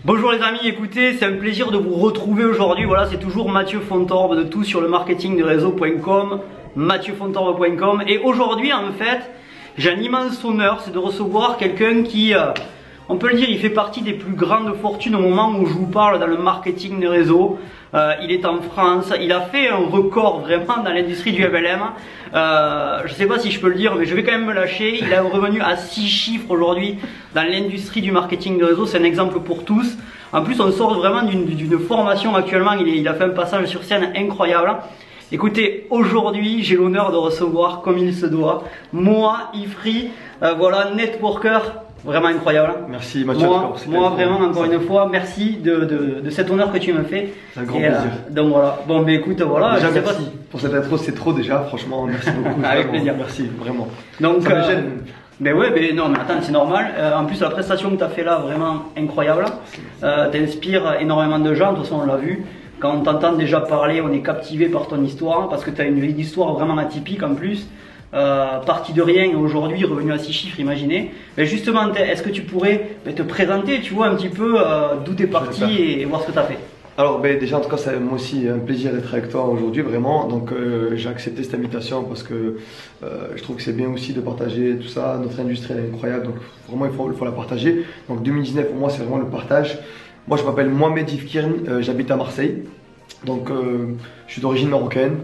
Bonjour les amis, écoutez, c'est un plaisir de vous retrouver aujourd'hui. Voilà, c'est toujours Mathieu Fontorbe de tout sur le marketing de réseau.com, mathieufontorbe.com. Et aujourd'hui, en fait, j'ai un immense honneur, c'est de recevoir quelqu'un qui, on peut le dire, il fait partie des plus grandes fortunes au moment où je vous parle dans le marketing de réseau. Il est en France, il a fait un record vraiment dans l'industrie du MLM. Je sais pas si je peux le dire, mais je vais quand même me lâcher. Il a un revenu à 6 chiffres aujourd'hui dans l'industrie du marketing de réseau. C'est un exemple pour tous. En plus, on sort vraiment d'une formation actuellement. Il a fait un passage sur scène incroyable. Écoutez, aujourd'hui, j'ai l'honneur de recevoir, comme il se doit, Moa Ifri, voilà, networker. Vraiment incroyable. Merci Mathieu. Moi vraiment, encore une fois, merci de cet honneur que tu me fais. C'est un grand plaisir. Donc voilà. Bon, mais écoute, voilà. Déjà, merci pour cette intro, c'est trop déjà. Franchement, merci beaucoup. Avec plaisir. Merci, vraiment. Donc, ça me gêne. Mais ouais, mais non, mais attends, c'est normal. En plus, la prestation que tu as fait là, vraiment incroyable. T'inspires énormément de gens. De toute façon, on l'a vu. Quand on t'entend déjà parler, on est captivé par ton histoire parce que tu as une histoire vraiment atypique en plus. Parti de rien aujourd'hui revenu à 6 chiffres, imaginez. Mais justement, est-ce que tu pourrais te présenter, tu vois, un petit peu d'où tu es parti et voir ce que tu as fait? Alors déjà en tout cas c'est moi aussi un plaisir d'être avec toi aujourd'hui vraiment. Donc j'ai accepté cette invitation parce que je trouve que c'est bien aussi de partager tout ça. Notre industrie elle est incroyable, donc vraiment il faut la partager. Donc 2019 pour moi c'est vraiment le partage. Moi je m'appelle Mohamed Ifkirn, j'habite à Marseille. Donc je suis d'origine marocaine.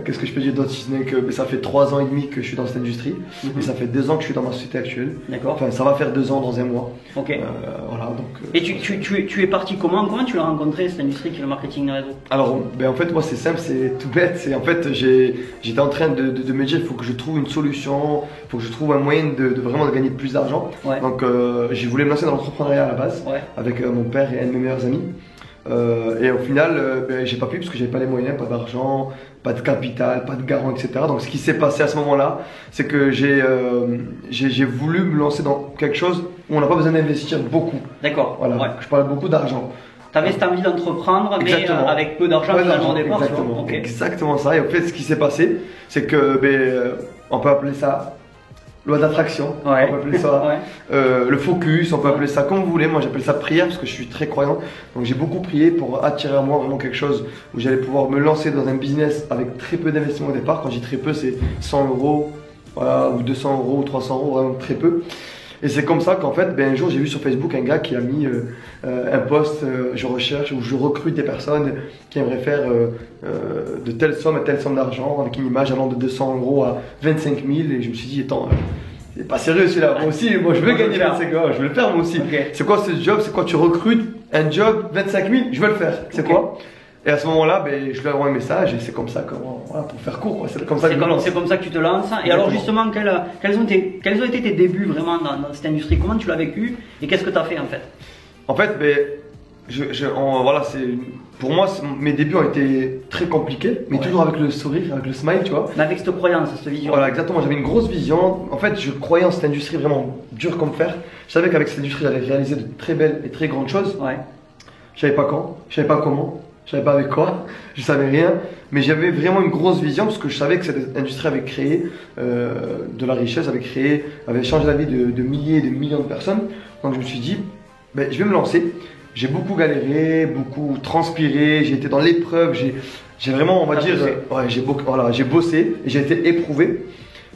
Qu'est-ce que je peux dire d'autre si ce n'est que ça fait 3 ans et demi que je suis dans cette industrie et ça fait 2 ans que je suis dans ma société actuelle. D'accord. Enfin ça va faire 2 ans dans un mois. Ok. Voilà, donc, et tu es parti comment tu l'as rencontré cette industrie qui est le marketing de réseau? Alors en fait moi c'est simple, c'est tout bête. C'est en fait j'étais en train de me dire il faut que je trouve une solution, il faut que je trouve un moyen de vraiment de gagner plus d'argent. Ouais. Donc j'ai voulu me lancer dans l'entrepreneuriat à la base, ouais, avec mon père et un de mes meilleurs amis. Et au final, j'ai pas pu parce que j'avais pas les moyens, pas d'argent, pas de capital, pas de garant, etc. Donc ce qui s'est passé à ce moment-là, c'est que j'ai voulu me lancer dans quelque chose où on n'a pas besoin d'investir beaucoup. D'accord. Voilà. Ouais. Je parle beaucoup d'argent. Tu avais cette envie d'entreprendre, mais avec peu d'argent finalement au départ. Exactement. Okay. Exactement ça. Et en fait, ce qui s'est passé, c'est que on peut appeler ça loi d'attraction, ouais, on peut appeler ça le focus, on peut appeler ça comme vous voulez. Moi j'appelle ça prière parce que je suis très croyant. Donc j'ai beaucoup prié pour attirer à moi vraiment quelque chose où j'allais pouvoir me lancer dans un business avec très peu d'investissement au départ. Quand je dis très peu, c'est 100 euros, voilà, ou 200 euros ou 300 euros, vraiment très peu. Et c'est comme ça qu'en fait, un jour j'ai vu sur Facebook un gars qui a mis un post, je recherche ou je recrute des personnes qui aimeraient faire de telle somme à telle somme d'argent avec une image allant de 200 euros à 25 000. Et je me suis dit, attends, c'est pas sérieux celui-là. Moi aussi, moi je veux gagner 25 000, je veux le faire moi aussi. Okay. C'est quoi ce job? C'est quoi? Tu recrutes un job 25 000, je veux le faire. C'est quoi? Et à ce moment-là, je lui envoie un message et c'est comme ça que, voilà, pour faire court, c'est comme ça que tu te lances. Et alors justement, quels ont été tes débuts vraiment dans cette industrie? Comment tu l'as vécu et qu'est-ce que tu as fait en fait? En fait, voilà, pour moi, mes débuts ont été très compliqués, mais toujours avec le sourire, avec le smile, tu vois. Mais avec cette croyance, cette vision. Voilà, exactement, j'avais une grosse vision. En fait, je croyais en cette industrie vraiment dure comme fer. Je savais qu'avec cette industrie, j'allais réaliser de très belles et très grandes choses. Ouais. Je savais pas quand, je savais pas comment. Je savais pas avec quoi, je savais rien, mais j'avais vraiment une grosse vision parce que je savais que cette industrie avait créé de la richesse, avait changé la vie de milliers et de millions de personnes. Donc je me suis dit, je vais me lancer. J'ai beaucoup galéré, beaucoup transpiré, j'ai été dans l'épreuve, j'ai vraiment, on va dire, j'ai bossé et j'ai été éprouvé.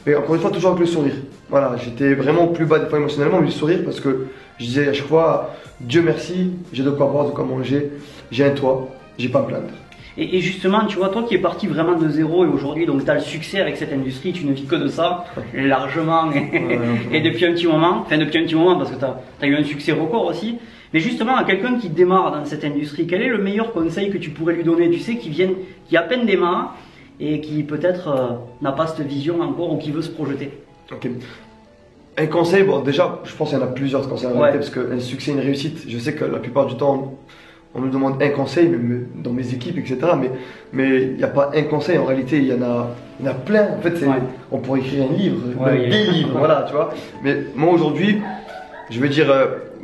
Mais encore une fois, toujours avec le sourire. Voilà, j'étais vraiment au plus bas des fois émotionnellement, mais le sourire parce que je disais à chaque fois, Dieu merci, j'ai de quoi boire, de quoi manger, j'ai un toit. J'ai pas à me plaindre. Et justement, tu vois, toi qui es parti vraiment de zéro et aujourd'hui, donc tu as le succès avec cette industrie, tu ne vis que de ça, largement, et depuis un petit moment, parce que tu as eu un succès record aussi. Mais justement, à quelqu'un qui démarre dans cette industrie, quel est le meilleur conseil que tu pourrais lui donner? Tu sais, qui à peine démarre et qui peut-être n'a pas cette vision encore ou qui veut se projeter. Ok. Un conseil, déjà, je pense qu'il y en a plusieurs conseils en réalité, parce qu'un succès, une réussite, je sais que la plupart du temps, on me demande un conseil, même dans mes équipes, etc. Mais il n'y a pas un conseil, en réalité, il y en a plein. En fait, on pourrait écrire un livre, des livres, voilà, tu vois. Mais moi, aujourd'hui, je veux dire,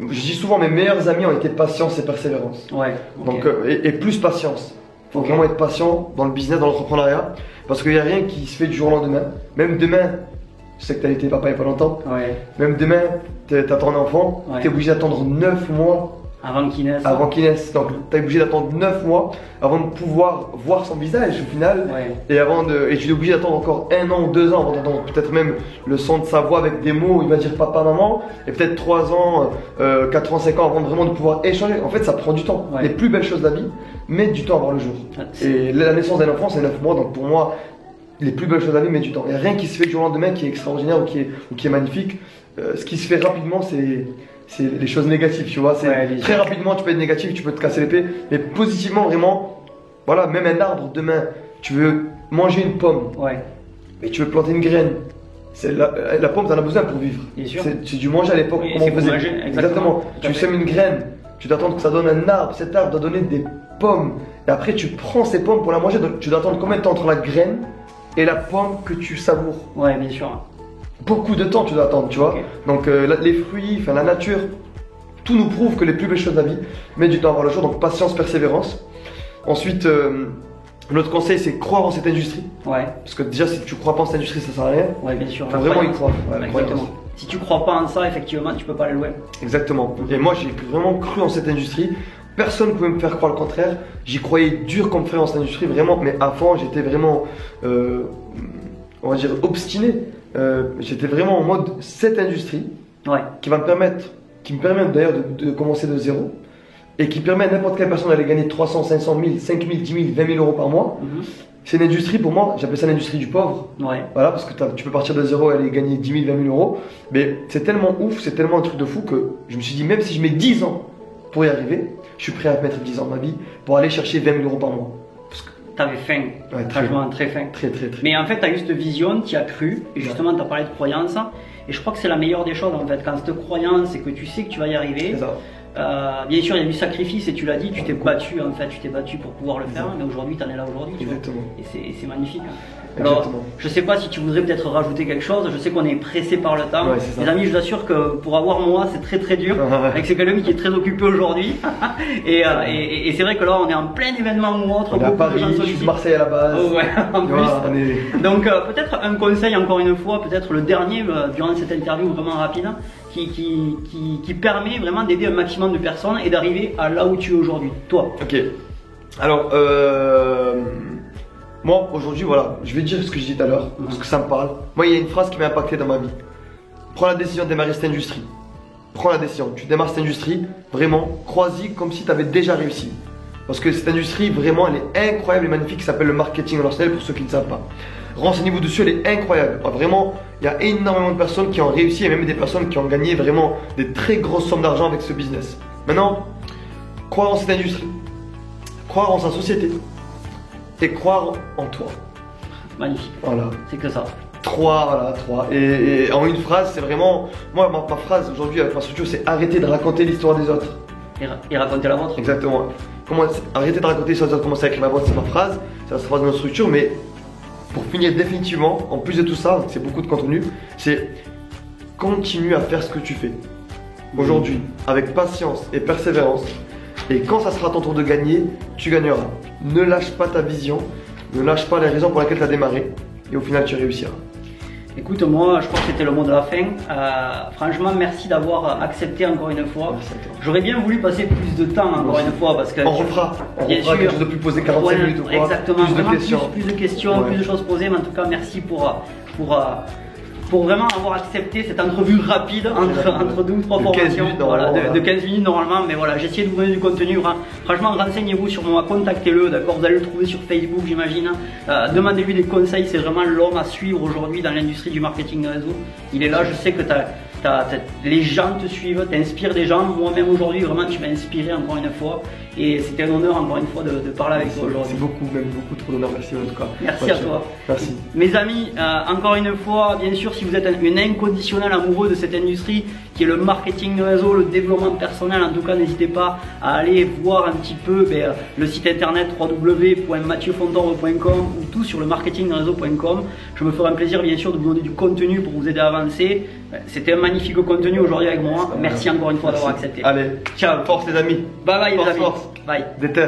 je dis souvent, mes meilleurs amis ont été patience et persévérance. Ouais. Donc, et plus patience. Il faut vraiment être patient dans le business, dans l'entrepreneuriat, parce qu'il n'y a rien qui se fait du jour au lendemain. Même demain, je sais que tu as été papa il n'y a pas longtemps. Ouais. Même demain, tu as ton enfant, tu es obligé d'attendre 9 mois Avant qu'il naisse. Avant qu'il naisse. Donc tu es obligé d'attendre 9 mois avant de pouvoir voir son visage au final. Ouais. Et tu es obligé d'attendre encore 1 an ou 2 ans avant d'entendre peut-être même le son de sa voix avec des mots où il va dire papa, maman. Et peut-être 3 ans, 4 ans, 5 ans avant vraiment de pouvoir échanger. En fait ça prend du temps. Ouais. Les plus belles choses de la vie mettent du temps à voir le jour. Et la naissance d'un enfant c'est 9 mois. Donc pour moi, les plus belles choses de la vie mettent du temps. Il n'y a rien qui se fait du jour au lendemain qui est extraordinaire ou qui est magnifique. Ce qui se fait rapidement c'est les choses négatives, tu vois. Très rapidement, tu peux être négatif, tu peux te casser l'épée, mais positivement, vraiment, voilà, même un arbre, demain, tu veux manger une pomme, et tu veux planter une graine. La pomme, tu en as besoin pour vivre. C'est du manger à l'époque, comment on faisait. Exactement. Tu sèmes une graine, tu dois attendre que ça donne un arbre, cet arbre doit donner des pommes, et après tu prends ces pommes pour la manger, donc tu dois attendre combien de temps entre la graine et la pomme que tu savoures. Ouais, bien sûr. Beaucoup de temps tu dois attendre, tu vois. Donc les fruits, enfin la nature, tout nous prouve que les plus belles choses de la vie mettent du temps à voir le jour. Donc patience, persévérance. Ensuite, l'autre conseil c'est croire en cette industrie. Ouais. Parce que déjà si tu crois pas en cette industrie ça sert à rien. Ouais, bien sûr. Faut vraiment y croire. Exactement. Si tu crois pas en ça, effectivement, tu peux pas aller loin. Exactement. Et moi j'ai vraiment cru en cette industrie. Personne ne pouvait me faire croire le contraire. J'y croyais dur comme fer en cette industrie, vraiment. Mais avant j'étais vraiment, on va dire, obstiné. J'étais vraiment en mode cette industrie qui me permet d'ailleurs de commencer de zéro et qui permet à n'importe quelle personne d'aller gagner 300, 500 000, 5 000, 10 000, 20 000 euros par mois. C'est une industrie pour moi, j'appelle ça l'industrie du pauvre. Voilà, parce que tu peux partir de zéro et aller gagner 10 000, 20 000 euros. Mais c'est tellement ouf, c'est tellement un truc de fou que je me suis dit, même si je mets 10 ans pour y arriver, je suis prêt à mettre 10 ans de ma vie pour aller chercher 20 000 euros par mois. T'avais faim, franchement très faim. Très. Mais en fait, tu as eu cette vision, tu as cru, et justement, tu as parlé de croyance. Et je crois que c'est la meilleure des choses en fait. Quand cette croyance, c'est que tu sais que tu vas y arriver. Bien sûr, il y a du sacrifice et tu l'as dit, tu t'es battu en fait, tu t'es battu pour pouvoir le faire. Mais aujourd'hui, tu en es là aujourd'hui. Exactement. Et c'est magnifique. Alors, je sais pas si tu voudrais peut-être rajouter quelque chose. Je sais qu'on est pressé par le temps. Les amis, je vous assure que pour avoir moi, c'est très dur. Avec c'est quelqu'un qui est très occupé aujourd'hui. et c'est vrai que là, on est en plein événement ou autre. On est à Paris, je suis de Marseille à la base. En plus. Donc peut-être un conseil encore une fois, peut-être le dernier durant cette interview vraiment rapide, qui permet vraiment d'aider un maximum de personnes et d'arriver à là où tu es aujourd'hui. Toi. Ok. Alors moi aujourd'hui voilà, je vais dire ce que je dis tout à l'heure, parce que ça me parle. Moi il y a une phrase qui m'a impacté dans ma vie. Prends la décision de démarrer cette industrie. Prends la décision, tu démarres cette industrie, vraiment, crois-y comme si tu avais déjà réussi. Parce que cette industrie vraiment elle est incroyable et magnifique, qui s'appelle le marketing relationnel pour ceux qui ne savent pas. Renseignez-vous dessus, elle est incroyable. Vraiment, il y a énormément de personnes qui ont réussi et même des personnes qui ont gagné vraiment des très grosses sommes d'argent avec ce business. Maintenant, croire en cette industrie, croire en sa société et croire en toi. Magnifique. Voilà. C'est que ça. 3. Et en une phrase, c'est vraiment. Moi, ma phrase aujourd'hui avec ma structure, c'est arrêter de raconter l'histoire des autres. Et raconter la vôtre. Exactement. Arrêter de raconter l'histoire des autres, commencer à écrire la vôtre, c'est ma phrase. C'est la phrase de notre structure, mais pour finir définitivement, en plus de tout ça, c'est beaucoup de contenu, c'est continue à faire ce que tu fais aujourd'hui avec patience et persévérance. Et quand ça sera ton tour de gagner, tu gagneras. Ne lâche pas ta vision, ne lâche pas les raisons pour lesquelles tu as démarré et au final tu réussiras. Écoute, moi je crois que c'était le mot de la fin. Franchement, merci d'avoir accepté encore une fois. J'aurais bien voulu passer plus de temps encore une fois parce que. On refera quelque chose de plus posé, 45 minutes ou quoi. Exactement, plus de questions. Plus de questions, plus de choses posées, mais en tout cas merci pour vraiment avoir accepté cette entrevue rapide entre 2 ou 3 formations de 15 minutes normalement, mais voilà, j'ai essayé de vous donner du contenu. Franchement, renseignez-vous sur moi, contactez-le, d'accord, vous allez le trouver sur Facebook j'imagine. Demandez-lui des conseils, c'est vraiment l'homme à suivre aujourd'hui dans l'industrie du marketing de réseau. Il est là, je sais que les gens te suivent, t'inspires des gens. Moi-même aujourd'hui, vraiment, tu m'as inspiré encore une fois. Et c'était un honneur encore une fois de parler avec toi aujourd'hui. C'est beaucoup, même beaucoup trop d'honneur. Merci en tout cas. Merci à toi. Merci. Mes amis, encore une fois, bien sûr, si vous êtes un inconditionnel amoureux de cette industrie qui est le marketing de réseau, le développement personnel, en tout cas, n'hésitez pas à aller voir un petit peu le site internet www.mathieufontorbe.com ou tout sur le marketingderéseau.com. Je me ferai un plaisir, bien sûr, de vous donner du contenu pour vous aider à avancer. C'était un magnifique contenu aujourd'hui avec moi. Merci encore une fois d'avoir accepté. Allez, ciao. Force les amis. Bye bye les amis. Force. Bye. Déter.